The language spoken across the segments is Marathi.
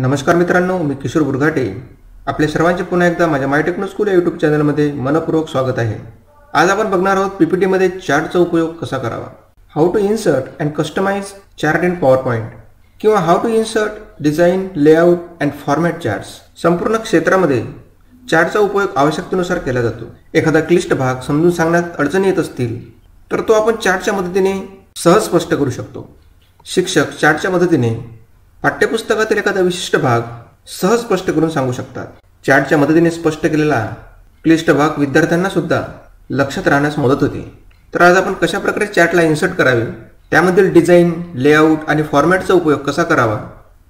नमस्कार मित्रांनो, मी किशोर बुरघाटे. आपले सर्वांचे पुन्हा एकदा माझ्या माय टेक्नो स्कूल या यूट्यूब चॅनलमध्ये मनपूर्वक स्वागत आहे. आज आपण बघणार आहोत पीपीटीमध्ये चार्टचा उपयोग कसा करावा. How to insert and customize chart in PowerPoint किंवा how to insert design layout and format charts. संपूर्ण क्षेत्रामध्ये चार्टचा उपयोग आवश्यकतेनुसार केला जातो. एखादा क्लिष्ट भाग समजून सांगण्यात अडचणी येत असतील तर तो आपण चार्टच्या मदतीने सहज स्पष्ट करू शकतो. शिक्षक चार्टच्या मदतीने पाठ्यपुस्तकातील एखादा विशिष्ट भाग सहज स्पष्ट करून सांगू शकतात. चार्टच्या मदतीने स्पष्ट केलेला क्लिष्ट भाग विद्यार्थ्यांना सुद्धा लक्षात राहण्यास मदत होते. तर आज आपण कशा प्रकारे चार्टला इन्सर्ट करावे, त्यामधील डिझाईन, लेआउट आणि फॉर्मॅटचा उपयोग कसा करावा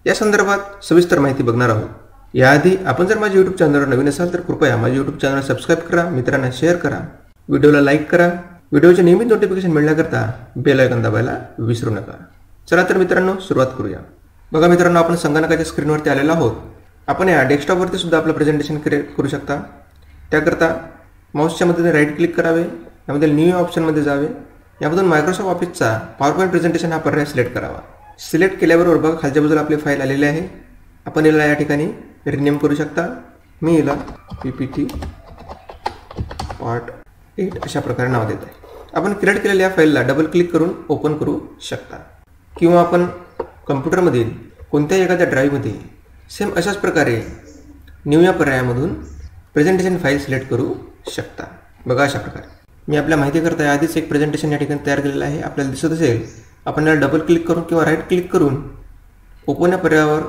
या संदर्भात सविस्तर माहिती बघणार आहोत. याआधी आपण जर माझ्या यूट्यूब चॅनलवर नवीन असाल तर कृपया माझ्या यूट्यूब चॅनल सबस्क्राईब करा, मित्रांना शेअर करा, व्हिडिओला लाईक करा. व्हिडिओचे नियमित नोटिफिकेशन मिळण्याकरता बेल आयकॉन दाबायला विसरू नका. चला तर मित्रांनो, सुरुवात करूया. बघा मित्रांनो, आपण संगणकाच्या स्क्रीनवरती आलेलो आहोत. आपण या डेस्कटॉपवरती सुद्धा आपलं प्रेझेंटेशन क्रिएट करू शकता. त्याकरता माऊसच्या मदतीने राईट क्लिक करावे, यामध्ये न्यू ऑप्शनमध्ये जावे, यामधून मायक्रोसॉफ्ट ऑफिसचा पॉवर पॉईंट प्रेझेंटेशन हा पर्याय सिलेक्ट करावा. सिलेक्ट केल्याबरोबर बघा खालच्या बाजूला आपली फाईल आलेली आहे. आपण याला या ठिकाणी रिनेम करू शकता. मी याला PPT पार्ट 8 अशा प्रकारे नाव देत आहे. आपण क्रिएट केलेल्या या फाईलला डबल क्लिक करून ओपन करू शकता किंवा आपण कम्प्युटरमधील कोणत्याही एखाद्या ड्राईव्हमध्ये सेम अशाच प्रकारे न्यू या पर्यायामधून प्रेझेंटेशन फाईल सिलेक्ट करू शकता. बघा अशा प्रकारे मी आपल्या माहितीकरता आधीच एक प्रेझेंटेशन या ठिकाणी तयार केलेलं आहे. आपल्याला दिसत असेल. आपण याला डबल क्लिक करून किंवा राईट क्लिक करून ओपन या पर्यायावर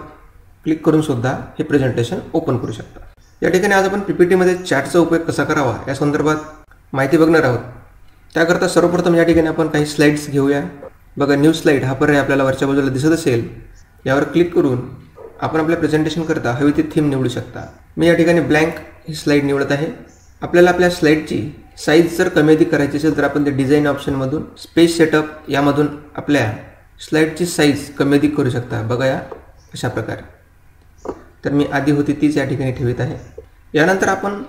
क्लिक करून सुद्धा हे प्रेझेंटेशन ओपन करू शकता. या ठिकाणी आज आपण PPTमध्ये चार्टचा उपयोग कसा करावा या संदर्भात माहिती बघणार आहोत. त्याकरता सर्वप्रथम या ठिकाणी आपण काही स्लाईड्स घेऊया. बघा न्यू स्लाईड हा पर्याय आपल्याला वरच्या बाजूला दिसत असेल. यावर क्लिक करून आपण आपल्या प्रेझेंटेशन करता हवी ती थीम निवडू शकता. मी या ठिकाणी ब्लँक ही स्लाईड निवडत आहे. आपल्याला आपल्या स्लाईडची साईज जर कमी अधिक करायची असेल तर आपण ते डिझाईन ऑप्शनमधून स्पेस सेटअप यामधून आपल्या स्लाईडची साईज कमी अधिक करू शकता. बघा या अशा प्रकारे. तर मी आधी होती तीच या ठिकाणी ठेवत आहे. यानंतर आपण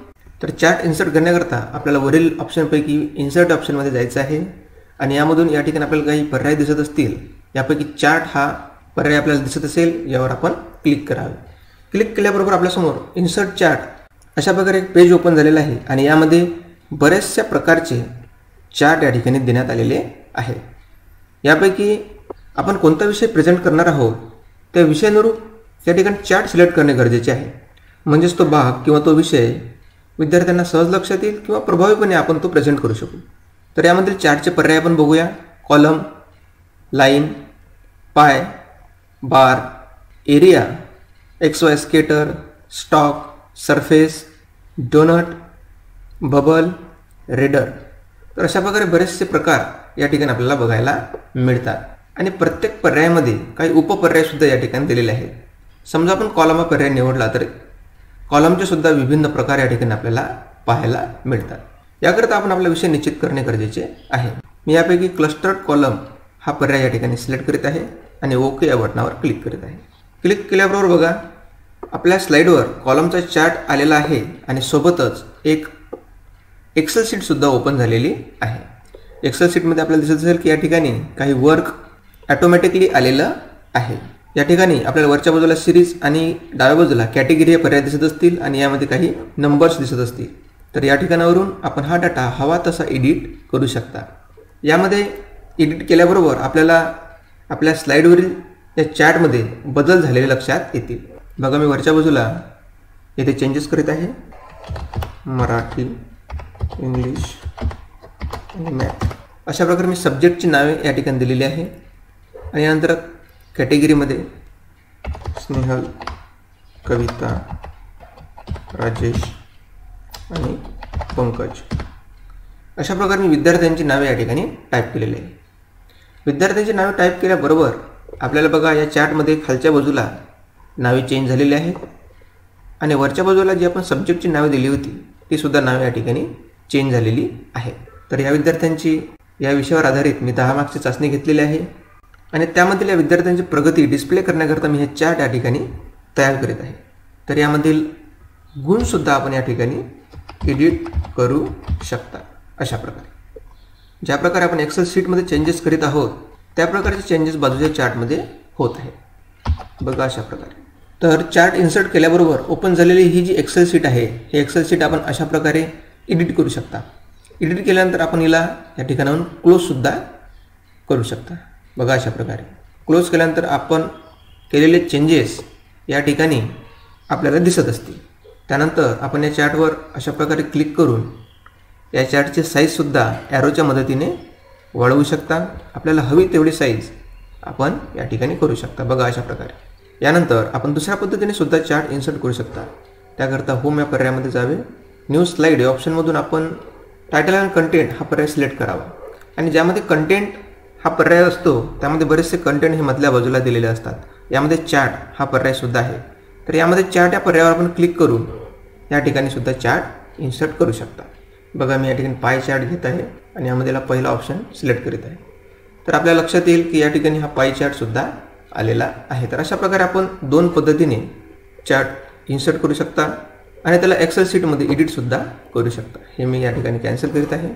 तर चार्ट इन्सर्ट करण्याकरता आपल्याला वरील ऑप्शनपैकी इन्सर्ट ऑप्शनमध्ये जायचं आहे आणि यामधून या ठिकाणी आपल्याला काही पर्याय दिसत असतील. यापैकी चार्ट हा पर्याय आपल्याला दिसत असेल. यावर आपण क्लिक करावे. क्लिक केल्याबरोबर आपल्यासमोर इन्सर्ट चार्ट अशा प्रकारे एक पेज ओपन झालेलं आहे आणि यामध्ये बऱ्याचशा प्रकारचे चार्ट या ठिकाणी देण्यात आलेले आहे. यापैकी आपण कोणता विषय प्रेझेंट करणार आहोत त्या विषयानुरूप या ठिकाणी चार्ट सिलेक्ट करणे गरजेचे आहे. म्हणजेच तो भाग किंवा तो विषय विद्यार्थ्यांना सहज लक्षात येईल किंवा प्रभावीपणे आपण तो प्रेझेंट करू शकू. तर यामधील चार्टचे पर्याय आपण बघूया. Column, line, pie, bar, area, XY scatter, stock, surface, donut, bubble, radar. तर अशा प्रकारे बरेचसे प्रकार या ठिकाणी आपल्याला बघायला मिळतात आणि प्रत्येक पर्यायामध्ये काही उपपर्यायसुद्धा या ठिकाणी दिलेले आहेत. समजा आपण कॉलम हा पर्याय निवडला तर कॉलमचे सुद्धा विभिन्न प्रकार या ठिकाणी आपल्याला पाहायला मिळतात. याकरता आपण आपला विषय निश्चित करणे गरजेचे आहे. मी यापैकी क्लस्टर्ड कॉलम हा पर्याय या ठिकाणी सिलेक्ट करीत आहे आणि ओके या बटनावर क्लिक करीत आहे. क्लिक केल्याबरोबर बघा आपल्या स्लाईडवर कॉलमचा चार्ट आलेला आहे आणि सोबतच एक एक्सेल शीटसुद्धा ओपन झालेली आहे. एक्सेल शीटमध्ये आपल्याला दिसत असेल की या ठिकाणी काही वर्क ॲटोमॅटिकली आलेलं आहे. या ठिकाणी आपल्याला वरच्या बाजूला सिरीज आणि डाव्या बाजूला कॅटेगरी हे पर्याय दिसत असतील आणि यामध्ये काही नंबर्स दिसत असतील. तर या ठिकाणावरून आपण हा डाटा हवा तसा एडिट करू शकता. यामध्ये एडिट केल्याबरोबर आपल्याला आपल्या स्लाईडवरील या चार्टमध्ये बदल झालेले लक्षात येतील. बघा मी वरच्या बाजूला येथे चेंजेस करीत आहे. मराठी, इंग्लिश आणि मॅथ अशा प्रकारे मी सब्जेक्टची नावे या ठिकाणी दिलेली आहे आणि यानंतर कॅटेगरीमध्ये स्नेहल, कविता, राजेश आणि पंकज अशा प्रकारे मी विद्यार्थ्यांची नावे या ठिकाणी टाईप केलेली आहे. विद्यार्थ्यांची नावे टाईप केल्याबरोबर आपल्याला बघा या चार्टमध्ये खालच्या बाजूला नावे चेंज झालेली आहेत आणि वरच्या बाजूला जी आपण सब्जेक्टची नावे दिली होती ती सुद्धा नावे या ठिकाणी चेंज झालेली आहे. तर या विद्यार्थ्यांची या विषयावर आधारित मी 10 मार्क्सची चाचणी घेतलेली आहे आणि त्यामधील या विद्यार्थ्यांची प्रगती डिस्प्ले करण्याकरता मी हे चार्ट या ठिकाणी तयार करीत आहे. तर यामधील गुणसुद्धा आपण या ठिकाणी एडिट करू शकता. अशा प्रकारे ज्या प्रकारे आपण एक्सेल शीटमध्ये चेंजेस करीत आहोत त्या प्रकारचे चेंजेस बाजूच्या चार्टमध्ये होत आहे. बघा अशा प्रकारे. तर चार्ट इन्सर्ट केल्याबरोबर ओपन झालेली ही जी एक्सेल शीट आहे, ही एक्सेल शीट आपण अशा प्रकारे एडिट करू शकता. एडिट केल्यानंतर आपण हिला या ठिकाणाहून क्लोजसुद्धा करू शकता. बघा अशा प्रकारे क्लोज केल्यानंतर आपण केलेले चेंजेस या ठिकाणी आपल्याला दिसत असतील. त्यानंतर आपण या चार्टवर अशा प्रकारे क्लिक करून या चार्टची साईजसुद्धा ॲरोच्या मदतीने वाढवू शकता. आपल्याला हवी तेवढी साईज आपण या ठिकाणी करू शकता. बघा अशा प्रकारे. यानंतर आपण दुसऱ्या पद्धतीने सुद्धा चार्ट इन्सर्ट करू शकता. त्याकरता होम या पर्यायामध्ये जावे. न्यू स्लाईड या ऑप्शनमधून आपण टायटल अँड कंटेंट हा पर्याय सिलेक्ट करावा. आणि ज्यामध्ये कंटेंट हा पर्याय असतो त्यामध्ये बरेचसे कंटेंट हे मधल्या बाजूला दिलेले असतात. यामध्ये चार्ट हा पर्यायसुद्धा आहे. तर यामध्ये चार्ट या पर्यायावर आपण क्लिक करून या ठिकाणी सुद्धा चार्ट इन्सर्ट करू शकता. बघा मी या ठिकाणी पाय चार्ट घेत आहे आणि यामध्ये पहिला ऑप्शन सिलेक्ट करीत आहे. तर आपल्या लक्षात येईल की या ठिकाणी हा पाय चार्टसुद्धा आलेला आहे. तर अशा प्रकारे आपण 2 पद्धतीने चार्ट इन्सर्ट करू शकता आणि त्याला एक्सेल शीटमध्ये एडिटसुद्धा करू शकता. हे मी या ठिकाणी कॅन्सल करीत आहे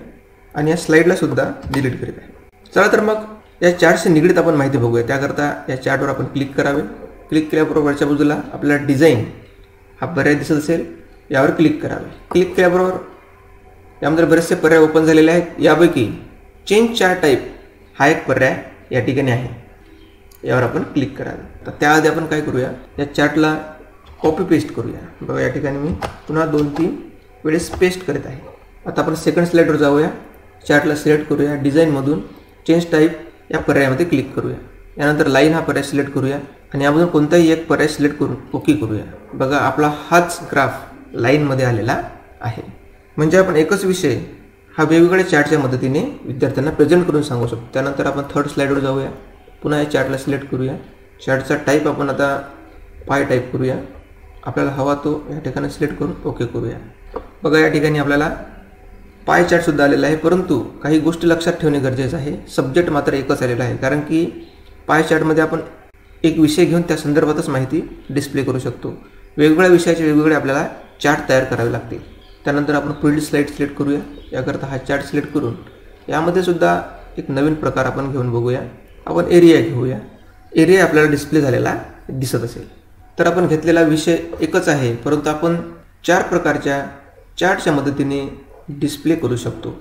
आणि या स्लाईडलासुद्धा डिलीट करीत आहे. चला तर मग या चार्टशी निगडीत आपण माहिती बघूया. त्याकरता या चार्टवर आपण क्लिक करावे. क्लिक केल्याबरोबर वरच्या बाजूला आपल्याला डिझाईन हा पर्याय दिसत असेल, यावर क्लिक करावे. क्लिक केल्याबरोबर यामध्ये बरेचसे पर्याय ओपन झालेले आहेत. यापैकी चेंज चार्ट टाईप हा एक पर्याय या ठिकाणी आहे. यावर आपण क्लिक करावे. तर त्याआधी आपण काय करूया, या चार्टला कॉपी पेस्ट करूया. बघा या ठिकाणी मी पुन्हा 2-3 वेळेस पेस्ट करीत आहे. आता आपण सेकंड स्लाईडवर जाऊया. चार्टला सिलेक्ट करूया. डिझाईनमधून चेंज टाईप या पर्यायामध्ये क्लिक करूया. यानंतर लाईन हा पर्याय सिलेक्ट करूया आणि यामधून कोणताही एक पर्याय सिलेक्ट करून ओके करूया. बघा आपला हाच ग्राफ लाईनमध्ये आलेला आहे. म्हणजे आपण एकच विषय हा वेगवेगळ्या चार्टच्या मदतीने विद्यार्थ्यांना प्रेझेंट करून सांगू शकतो. त्यानंतर आपण थर्ड स्लाईडवर जाऊया. पुन्हा या चार्टला सिलेक्ट करूया. चार्टचा टाईप आपण आता पाय टाईप करूया. आपल्याला हवा तो या ठिकाणी सिलेक्ट करून ओके करूया. बघा या ठिकाणी आपल्याला पाय चार्टसुद्धा आलेला आहे. परंतु काही गोष्टी लक्षात ठेवणे गरजेचं आहे. सब्जेक्ट मात्र एकच आलेला आहे. कारण की पाय चार्टमध्ये आपण एक विषय घेऊन त्या संदर्भातच माहिती डिस्प्ले करू शकतो. वेगवेगळ्या विषयाचे वेगवेगळे आपल्याला चार्ट तयार करावे लागतील. त्यानंतर आपण पुढील स्लाईड सिलेक्ट करूया. याकरता हा चार्ट सिलेक्ट करून यामध्ये सुद्धा एक नवीन प्रकार आपण घेऊन बघूया. आपण एरिया घेऊया. एरिया आपल्याला डिस्प्ले झालेला दिसत असेल. तर आपण घेतलेला विषय एकच आहे, परंतु आपण 4 प्रकारच्या चार्टच्या मदतीने डिस्प्ले करू शकतो.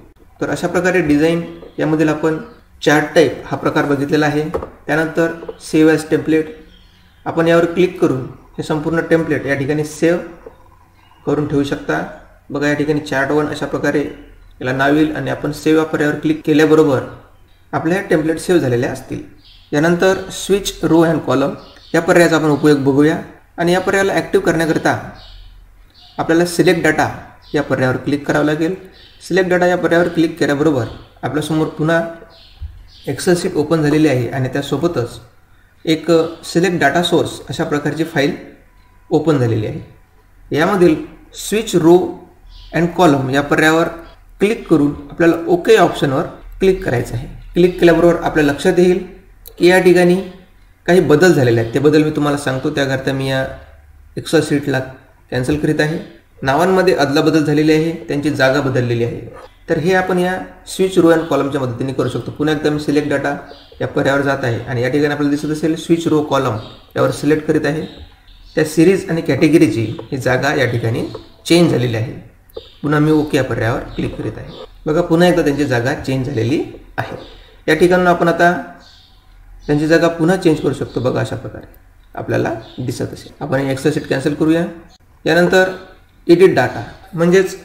तर अशा प्रकारे डिझाईन यामधील आपण चार्ट टाईप हा प्रकार बघितलेला आहे. त्यानंतर सेव्ह ॲज टेम्पलेट आपण यावर क्लिक करून हे संपूर्ण टेम्पलेट या ठिकाणी सेव्ह करून ठेवू शकता. बघा या ठिकाणी चार्ट 1 अशा प्रकारे याला नाव येईल आणि आपण सेव्ह या पर्यायावर क्लिक केल्याबरोबर आपल्या टेम्पलेट सेव्ह झालेल्या असतील. यानंतर स्विच रो अँड कॉलम या पर्यायाचा आपण उपयोग बघूया. आणि या पर्यायाला ॲक्टिव्ह करण्याकरिता आपल्याला सिलेक्ट डाटा या पर्यायावर क्लिक करावं लागेल. सिलेक्ट डाटा या पर्यायावर क्लिक केल्याबरोबर आपल्यासमोर पुन्हा एक्सेल शीट ओपन झालेली आहे आणि त्यासोबतच एक सिलेक्ट डाटा सोर्स अशा प्रकारची फाईल ओपन झालेली आहे. यामधील स्विच रो अँड कॉलम या पर्यायावर क्लिक करून आपल्याला ओके ऑप्शनवर क्लिक करायचं आहे. क्लिक केल्याबरोबर आपल्या लक्षात येईल की या ठिकाणी काही बदल झालेले आहेत. ते बदल मी तुम्हाला सांगतो. त्याकरता मी या एक्सेल शीटला कॅन्सल करीत आहे. नावांमध्ये अदलाबदल झालेली आहे, त्यांची जागा बदललेली आहे. तर हे आपण या स्विच रो अँड कॉलमच्या मदतीने करू शकतो. पुन्हा एकदा मी सिलेक्ट डाटा या पर्यायावर जात आहे आणि या ठिकाणी आपल्याला दिसत असेल स्विच रो कॉलम यावर सिलेक्ट करीत आहे. त्या सिरीज आणि कॅटेगरीची ही जागा या ठिकाणी चेंज झालेली आहे. पुन्हा मी ओके या पर्यायावर क्लिक करीत आहे. बघा पुन्हा एकदा त्यांची जागा चेंज झालेली आहे. या ठिकाणी आपण आता त्यांची जागा पुन्हा चेंज करू शकतो. बघा अशा प्रकारे आपल्याला दिसत असेल. आपण एक्सेल शीट कॅन्सल करूया. यानंतर एडिट डाटा म्हणजेच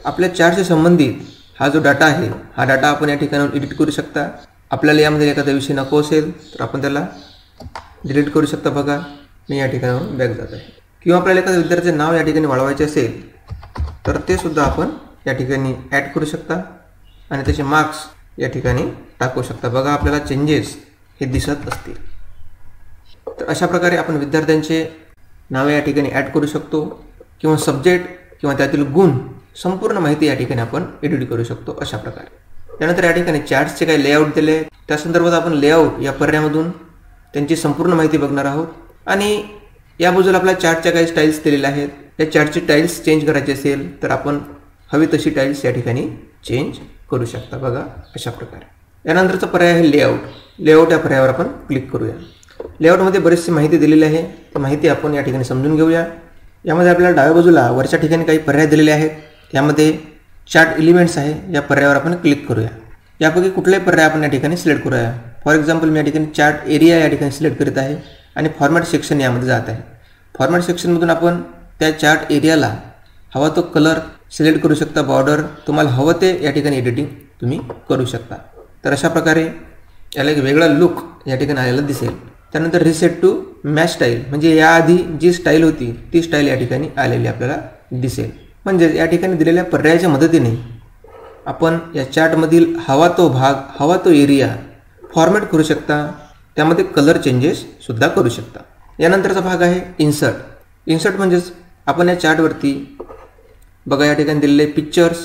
आपल्या चार्टशी संबंधित हा जो डाटा आहे हा डाटा आपण या ठिकाणाहून एडिट करू शकता. आपल्याला यामध्ये एखादा विषय नको असेल तर आपण त्याला डिलीट करू शकता. बघा मी या ठिकाणाहून बॅक जात आहे. किंवा आपल्याला एखाद्या विद्यार्थ्याचे नाव या ठिकाणी वाढवायचे असेल तर ते सुद्धा आपण या ठिकाणी ॲड करू शकता आणि त्याचे मार्क्स या ठिकाणी टाकू शकता. बघा आपल्याला चेंजेस हे दिसत असतील. तर अशा प्रकारे आपण विद्यार्थ्यांचे नावे या ठिकाणी ॲड करू शकतो किंवा सब्जेक्ट किंवा त्यातील गुण संपूर्ण माहिती या ठिकाणी आपण एडिट करू शकतो अशा प्रकारे. त्यानंतर या ठिकाणी चार्ट्सचे काही लेआउट दिले आहेत. त्या संदर्भात आपण लेआउट या पर्यायामधून त्यांची संपूर्ण माहिती बघणार आहोत. आणि या बाजूला आपल्या चार्टच्या काही स्टाईल्स दिलेल्या आहेत. या चार्टची टाईल्स चेंज करायची असेल तर आपण हवी तशी टाईल्स या ठिकाणी चेंज करू शकता. बघा अशा प्रकारे. यानंतरचा पर्याय आहे लेआउट. लेआउट या पर्यायावर आपण क्लिक करूया. लेआउटमध्ये बरीचशी माहिती दिलेली आहे, ती माहिती आपण या ठिकाणी समजून घेऊया. यामध्ये आपल्याला डाव्या बाजूला वरच्या ठिकाणी काही पर्याय दिलेले आहेत. यामध्ये चार्ट एलिमेंट्स आहे, या पर्यायावर आपण क्लिक करूया. यापैकी कुठलाही पर्याय आपण या ठिकाणी सिलेक्ट करूया. फॉर एक्झाम्पल मी या ठिकाणी चार्ट एरिया या ठिकाणी सिलेक्ट करीत आहे आणि फॉर्मॅट सेक्शन यामध्ये जात आहे. फॉर्मॅट सेक्शनमधून आपण त्या चार्ट एरियाला हवा तो कलर सिलेक्ट करू शकता, बॉर्डर तुम्हाला हवं ते या ठिकाणी एडिटिंग तुम्ही करू शकता. तर अशा प्रकारे याला एक वेगळा लुक या ठिकाणी आलेला दिसेल. त्यानंतर रिसेट टू मॅच स्टाईल, म्हणजे याआधी जी स्टाईल होती ती स्टाईल या ठिकाणी आलेली आपल्याला दिसेल. म्हणजे या ठिकाणी दिलेल्या पर्यायाच्या मदतीने आपण या चार्टमधील हवा तो भाग, हवा तो एरिया फॉर्मॅट करू शकता, त्यामध्ये कलर चेंजेस सुद्धा करू शकता. यानंतरचा भाग आहे इन्सर्ट. इन्सर्ट म्हणजेच आपण या चार्टवरती बघा या ठिकाणी दिलेले पिक्चर्स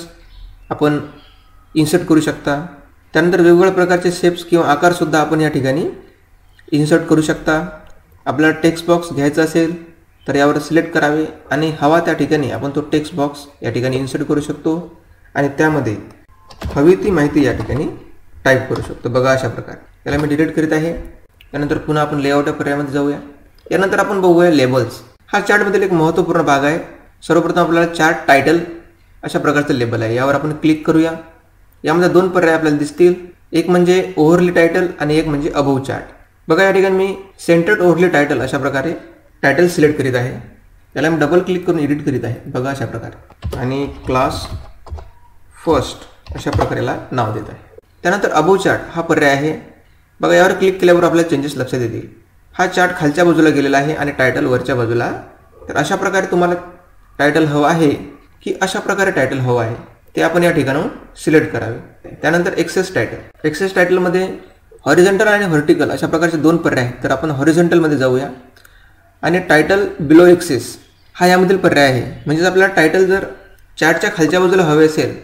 आपण इन्सर्ट करू शकता. त्यानंतर वेगवेगळ्या प्रकारचे शेप्स किंवा आकारसुद्धा आपण या ठिकाणी इन्सर्ट करू शकता. आपल्याला टेक्स्ट बॉक्स घ्यायचा असेल तर यावर सिलेक्ट करावे आणि हवा त्या ठिकाणी आपण तो टेक्स्ट बॉक्स या ठिकाणी इन्सर्ट करू शकतो आणि त्यामध्ये हवी ती माहिती या ठिकाणी टाईप करू शकतो. बघा अशा प्रकारे. याला मी डिलीट करीत आहे. त्यानंतर पुन्हा आपण लेआउट या पर्यायामध्ये जाऊया. यानंतर आपण बघूया लेबल्स. हा चार्टमधील एक महत्त्वपूर्ण भाग आहे. सर्वप्रथम आपल्याला चार्ट टायटल अशा प्रकारचं लेबल आहे, यावर आपण क्लिक करूया. यामध्ये दोन पर्याय आपल्याला दिसतील, एक म्हणजे ओव्हरली टायटल आणि एक म्हणजे अबोव चार्ट. बघा या ठिकाणी मी सेंटर्ड ओव्हरली टायटल अशा प्रकारे टायटल सिलेक्ट करीत आहे. त्याला मी डबल क्लिक करून एडिट करीत आहे. बघा अशा प्रकारे आणि क्लास फर्स्ट अशा प्रकारेला नाव देत आहे. त्यानंतर अबोव चार्ट हा पर्याय आहे. बघा यावर क्लिक केल्यावर आपल्याला चेंजेस लक्षात येतील. हा चार्ट खालच्या बाजूला गेलेला आहे आणि टायटल वरच्या बाजूला. तर अशा प्रकारे तुम्हाला टायटल हवं आहे की अशा प्रकारे टायटल हवं आहे ते आपण या ठिकाणाहून सिलेक्ट करावे. त्यानंतर एक्सेस टायटल. एक्सेस टायटलमध्ये हॉरिझॉन्टल आणि व्हर्टिकल अशा प्रकारचे दोन पर्याय आहेत. तर आपण हॉरिझॉन्टलमध्ये जाऊया आणि टायटल बिलो एक्सेस हा यामधील पर्याय आहे. म्हणजेच आपल्याला टायटल जर चार्टच्या खालच्या बाजूला हवे असेल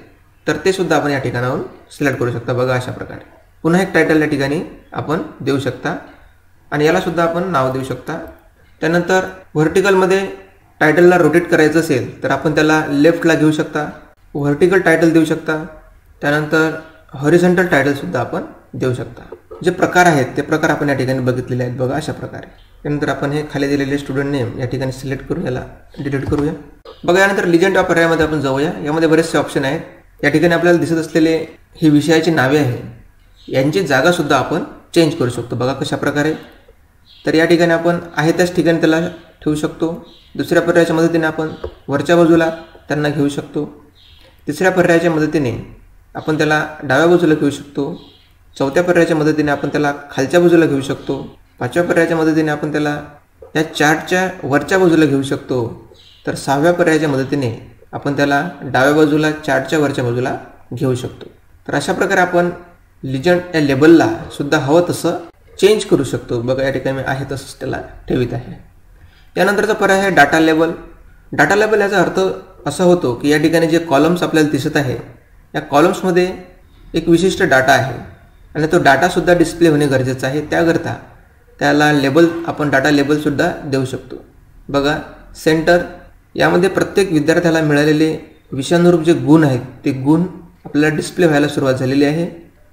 तर ते सुद्धा आपण या ठिकाणाहून सिलेक्ट करू शकता. बघा अशा प्रकारे. पुन्हा एक टायटल या ठिकाणी आपण देऊ शकता आणि याला सुद्धा आपण नाव देऊ शकता. त्यानंतर व्हर्टिकलमध्ये टायटलला रोटेट करायचं असेल तर आपण त्याला लेफ्टला घेऊ शकता, व्हर्टिकल टायटल देऊ शकता. त्यानंतर हॉरिझॉन्टल टायटलसुद्धा आपण देऊ शकता. जे प्रकार आहेत ते प्रकार आपण या ठिकाणी बघितलेले आहेत. बघा अशा प्रकारे. त्यानंतर आपण हे खाली दिलेले स्टुडंट नेम या ठिकाणी सिलेक्ट करून याला डिलीट करूया. बघा यानंतर लिजंड या पर्यायामध्ये आपण जाऊया. यामध्ये बरेचसे ऑप्शन आहेत. या ठिकाणी आपल्याला दिसत असलेले ही विषयाची नावे आहे, यांची जागासुद्धा आपण चेंज करू शकतो. बघा कशा प्रकारे. तर या ठिकाणी आपण आहे त्याच ठिकाणी त्याला ठेवू शकतो. दुसऱ्या पर्यायाच्या मदतीने आपण वरच्या बाजूला त्यांना घेऊ शकतो. तिसऱ्या पर्यायाच्या मदतीने आपण त्याला डाव्या बाजूला घेऊ शकतो. चौथ्या पर्यायाच्या मदतीने आपण त्याला खालच्या बाजूला घेऊ शकतो. पाचव्या पर्यायाच्या मदतीने आपण त्याला या चार्टच्या वरच्या बाजूला घेऊ शकतो. तर सहाव्या पर्यायाच्या मदतीने आपण त्याला डाव्या बाजूला चार्टच्या वरच्या बाजूला घेऊ शकतो. तर अशा प्रकारे आपण लिजंड या लेबलला सुद्धा हवं तसं चेंज करू शकतो. बघा या ठिकाणी मी आहे तसंच त्याला ठेवित आहे. त्यानंतरचा पर्याय आहे डाटा लेबल. डाटा लेबल याचा अर्थ असा होतो की या ठिकाणी जे कॉलम्स आपल्याला दिसत आहे या कॉलम्समध्ये एक विशिष्ट डाटा आहे आणि तो डाटासुद्धा डिस्प्ले होणे गरजेचं आहे. त्याकरता त्याला लेबल आपण डाटा लेबलसुद्धा देऊ शकतो. बघा सेंटर, यामध्ये प्रत्येक विद्यार्थ्याला मिळालेले विषयानुरूप जे गुण आहेत ते गुण आपल्याला डिस्प्ले व्हायला सुरुवात झालेली आहे.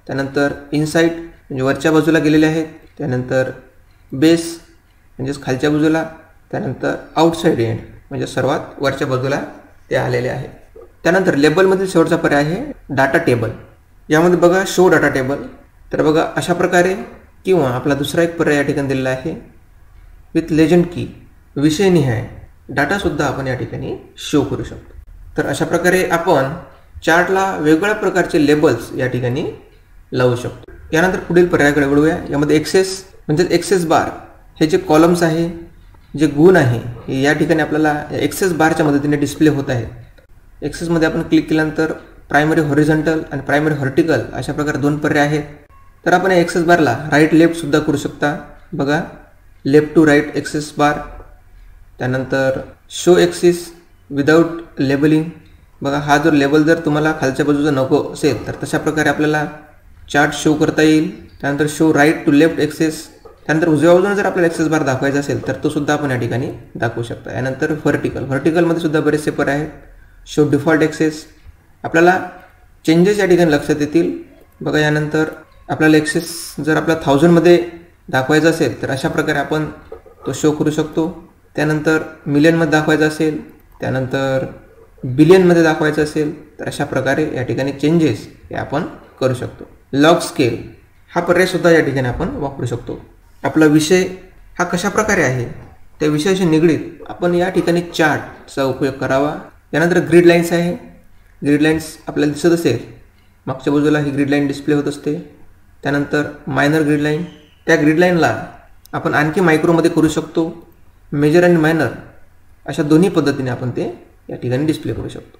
त्यानंतर इनसाईट म्हणजे वरच्या बाजूला गेलेले आहेत. त्यानंतर बेस म्हणजेच खालच्या बाजूला. त्यानंतर आउटसाईड एंड म्हणजे सर्वात वरच्या बाजूला ते आलेले आहे. त्यानंतर लेबलमधील शेवटचा पर्याय आहे डाटा टेबल. यामध्ये बघा शो डाटा टेबल. तर बघा अशा प्रकारे, किंवा आपला दुसरा एक पर्याय या ठिकाणी दिलेला आहे विथ लेजंड की, विषयनिहाय डाटासुद्धा आपण या ठिकाणी शो करू शकतो. तर अशा प्रकारे आपण चार्टला वेगवेगळ्या प्रकारचे लेबल्स या ठिकाणी लावू शकतो. यानंतर पुढील पर्यायाकडे वळूया. यामध्ये एक्सेस म्हणजे एक्सेस बार, हे जे कॉलम्स आहे, जे गुण आहे हे या ठिकाणी आपल्याला एक्सेस बारच्या मदतीने डिस्प्ले होत आहेत. एक्सेसमध्ये आपण क्लिक केल्यानंतर प्रायमरी हॉरिझॉन्टल आणि प्रायमरी व्हर्टिकल अशा प्रकारे दोन पर्याय आहेत. तर आपण एक्सेस बारला राईट लेफ्टसुद्धा करू शकता. बघा लेफ्ट टू राईट एक्सेस बार. त्यानंतर शो एक्सिस विदाऊट लेबलिंग. बघा हा जो लेबल जर तुम्हाला खालच्या बाजूचा नको असेल तर तशा प्रकारे आपल्याला चार्ट शो करता येईल. त्यानंतर show right to left axes. त्यानंतर उजव्या बाजूने जर आपल्याला एक्सेस बार दाखवायचा असेल तर तो सुद्धा आपण या ठिकाणी दाखवू शकता. यानंतर व्हर्टिकल. व्हर्टिकलमध्ये सुद्धा बरेचसे पर्याय आहेत. Show default axes. आपल्याला चेंजेस या ठिकाणी लक्षात येतील. बघा यानंतर आपल्याला एक्सेस जर आपल्या 1000मध्ये दाखवायचा असेल तर अशा प्रकारे आपण तो शो करू शकतो. त्यानंतर मिलियनमध्ये दाखवायचा असेल, त्यानंतर बिलियनमध्ये दाखवायचं असेल तर अशा प्रकारे या ठिकाणी चेंजेस हे आपण करू शकतो. लॉग स्केल हा पर्यायसुद्धा या ठिकाणी आपण वापरू शकतो. आपला विषय हा कशा प्रकारे आहे त्या विषयाशी निगडीत आपण या ठिकाणी चार्टचा उपयोग करावा. त्यानंतर ग्रीड लाईन्स आहे. ग्रीड लाईन्स आपल्याला दिसत असेल, मागच्या बाजूला ही ग्रीड लाईन डिस्प्ले होत असते. त्यानंतर मायनर ग्रीड लाईन, त्या ग्रीड लाईनला आपण आणखी मायक्रोमध्ये करू शकतो. मेजर आणि मायनर अशा दोन्ही पद्धतीने आपण ते या ठिकाणी डिस्प्ले करू शकतो.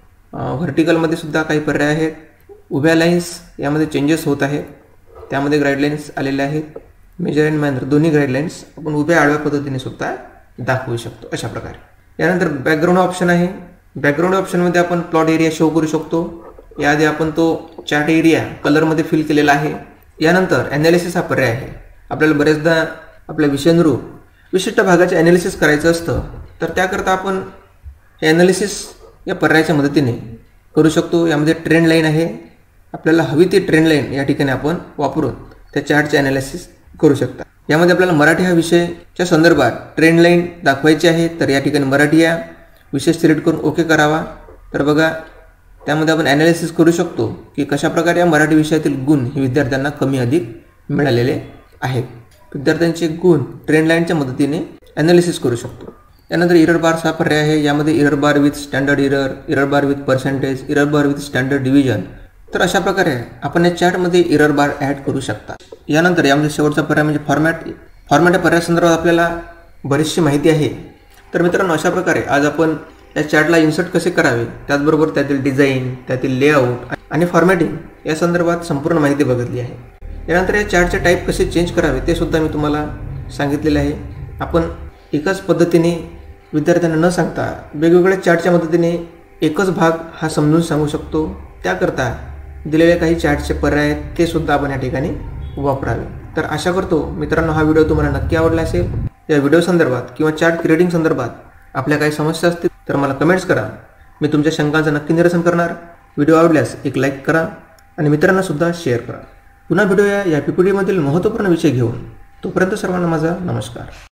व्हर्टिकलमध्ये सुद्धा काही पर्याय आहेत. उभ्या लाईन्स यामध्ये चेंजेस होत आहेत, त्यामध्ये गाईडलाईन्स आलेले आहेत. मेजर आणि मायनर दोन्ही गाईडलाईन्स आपण उभ्या आडव्या पद्धतीने सुद्धा दाखवू शकतो अशा प्रकारे. यानंतर बॅकग्राऊंड ऑप्शन आहे. बॅकग्राऊंड ऑप्शनमध्ये आपण प्लॉट एरिया शो करू शकतो. याआधी आपण तो चार्ट एरिया कलरमध्ये फिल केलेला आहे. यानंतर ॲनालिसिस हा पर्याय आहे. आपल्याला बरेचदा आपल्या विषयानुरूप विशिष्ट भागाचे ॲनालिसिस करायचं असतं, तर त्याकरता आपण हे ॲनालिसिस या पर्यायाच्या मदतीने करू शकतो. यामध्ये ट्रेंड लाईन आहे. आपल्याला हवी ती ट्रेंड लाईन या ठिकाणी आपण वापरून त्या चार्टचे ॲनालिसिस करू शकता. यामध्ये आपल्याला मराठी हा विषयाच्या संदर्भात ट्रेंड लाईन दाखवायची आहे, तर या ठिकाणी मराठी या विषय सिलेक्ट करून ओके करावा. तर बघा, त्यामध्ये आपण ॲनालिसिस करू शकतो की कशाप्रकारे या मराठी विषयातील गुण हे विद्यार्थ्यांना कमी अधिक मिळालेले आहेत. विद्यार्थ्यांचे गुण ट्रेंड लाईनच्या मदतीने ॲनालिसिस करू शकतो. त्यानंतर इरर बार्स हा पर्याय आहे. यामध्ये error bar with standard error, error bar with percentage, error bar with standard division, तर अशा प्रकारे आपण या चार्टमध्ये इरर बार ॲड करू शकता. यानंतर यामध्ये शेवटचा पर्याय म्हणजे फॉर्मॅट या पर्यायासंदर्भात आपल्याला बरीचशी माहिती आहे. तर मित्रांनो, अशा प्रकारे आज आपण या चार्टला इन्सर्ट कसे करावे, त्याचबरोबर त्यातील डिझाईन, त्यातील लेआउट आणि फॉर्मॅटिंग या संदर्भात संपूर्ण माहिती बघितली आहे. यानंतर या चार्टचे टाईप कसे चेंज करावे ते सुद्धा मी तुम्हाला सांगितलेले आहे. आपण एकाच पद्धतीने विद्यार्थ्यांना न सांगता वेगवेगळ्या चार्टच्या मदतीने एकच भाग हा समजून सांगू शकतो. त्याकरता दिलेले काही चार्टचे पर्याय आहेत ते सुद्धा आपण या ठिकाणी वापरावे. तर आशा करतो मित्रांनो, हा व्हिडिओ तुम्हाला नक्की आवडला असेल. या व्हिडिओ संदर्भात किंवा चार्ट क्रिएटिंग संदर्भात आपल्या काही समस्या असतील तर मला कमेंट्स करा. मी तुमच्या शंकांचं नक्की निरसन करणार. व्हिडिओ आवडल्यास एक लाईक करा आणि मित्रांना सुद्धा शेअर करा. पुन्हा भेटूया या PPT मधील महत्त्वपूर्ण विषय घेऊन. तोपर्यंत सर्वांना माझा नमस्कार.